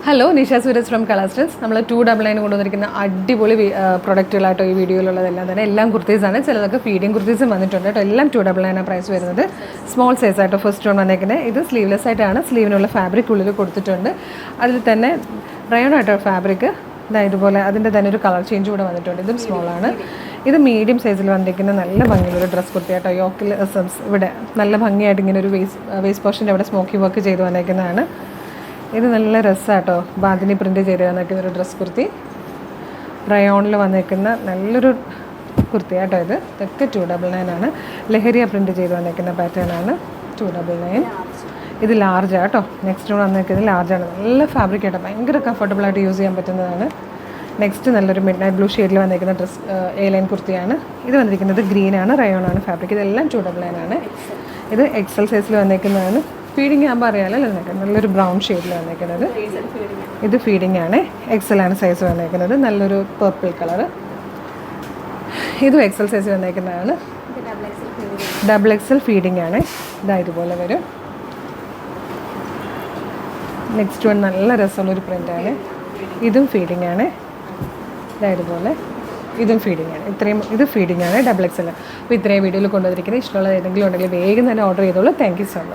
Hello, Nisha Suraj from കളർസ്റ്റൻസ്. നമ്മൾ 299 കൊണ്ടുവന്നിരിക്കുന്ന അടിപൊളി പ്രൊഡക്റ്റുകളായിട്ടോ ഈ വീഡിയോയിലുള്ളതെല്ലാം തന്നെ എല്ലാം കുർത്തീസാണ്. ചിലതൊക്കെ ഫീഡിങ് കുർത്തീസും വന്നിട്ടുണ്ട് കേട്ടോ. എല്ലാം 299 പ്രൈസ് വരുന്നത്. സ്മോൾ സൈസ് ആയിട്ടോ ഫസ്റ്റ് വൺ വന്നേക്കുന്നത്. ഇത് സ്ലീവ്ലെസ് ആയിട്ടാണ്, സ്ലീവിനുള്ള ഫാബ്രിക് ഉള്ളിൽ കൊടുത്തിട്ടുണ്ട്. അതിൽ തന്നെ റയോൺ ആയിട്ടോ ഫാബ്രിക് ഇതുപോലെ അതിൻ്റെ തന്നെ ഒരു കളർ ചേഞ്ച് കൂടെ വന്നിട്ടുണ്ട്. ഇതും സ്മോളാണ്. ഇത് മീഡിയം സൈസിൽ വന്നിരിക്കുന്ന നല്ല ഭംഗിയുള്ളൊരു ഡ്രസ് കുർത്തി ആട്ടോ. യോക്കിൽ ഇവിടെ നല്ല ഭംഗിയായിട്ട് ഇങ്ങനെ ഒരു വേസ്റ്റ് പോർഷൻ്റെ അവിടെ സ്മോക്കി വർക്ക് ചെയ്ത് വന്നേക്കുന്നതാണ്. ഇത് നല്ല രസമാട്ടോ. ബാന്തിനി പ്രിൻറ്റ് ചെയ്ത് വന്നേക്കുന്ന ഒരു ഡ്രസ് കുർത്തി, റയോണിൽ വന്നേക്കുന്ന നല്ലൊരു കുർത്തി ആട്ടോ. ഇതൊക്കെ 299 ആണ്. ലഹരിയ പ്രിൻറ്റ് ചെയ്ത് വന്നേക്കുന്ന പാറ്റേൺ ആണ്. 299. ഇത് ലാർജ് ആട്ടോ. നെക്സ്റ്റ് വന്നേക്കുന്നത് ലാർജാണ്. നല്ല ഫാബ്രിക് ആട്ടോ, ഭയങ്കര കംഫർട്ടബിളായിട്ട് യൂസ് ചെയ്യാൻ പറ്റുന്നതാണ്. നെക്സ്റ്റ് നല്ലൊരു മിഡ് നൈറ്റ് ബ്ലൂ ഷെയ്ഡിൽ വന്നേക്കുന്ന ഡ്രസ് എ ലൈൻ കുർത്തിയാണ്. ഇത് വന്നിരിക്കുന്നത് ഗ്രീനാണ്, റയോണാണ് ഫാബ്രിക്. ഇതെല്ലാം 299 ആണ്. ഇത് എക്സൽ സൈസിൽ വന്നേക്കുന്നതാണ്. ഫീഡിങ് ആകുമ്പോൾ അറിയാമല്ലോ, നല്ലൊരു ബ്രൗൺ ഷെയ്ഡിൽ വന്നേക്കുന്നത്. ഇത് ഫീഡിങ് ആണ്, എക്സൽ ആണ് സൈസ് വന്നേക്കുന്നത്. നല്ലൊരു പർപ്പിൾ കളറ്. ഇതും എക്സൽ സൈസ് വന്നേക്കുന്നതാണ്. ഡബിൾ എക്സൽ ഫീഡിങ് ആണ്. ഇതുപോലെ വരും. നെക്സ്റ്റ് വൺ നല്ല രസമുള്ളൊരു പ്രിൻ്റാണ്. ഇതും ഫീഡിങ് ആണ്. ഇതുപോലെ ഇതും ഫീഡിങ് ആണ്. ഇത് ഫീഡിങ് ആണ്, ഡബിൾ എക്സൽ. അപ്പോൾ ഇത്രയും വീഡിയോയിൽ കൊണ്ടുവന്നിരിക്കുന്നത്. ഇഷ്ടമുള്ള ഏതെങ്കിലും ഉണ്ടെങ്കിൽ വേഗം തന്നെ ഓർഡർ ചെയ്തോളൂ. Thank you so much.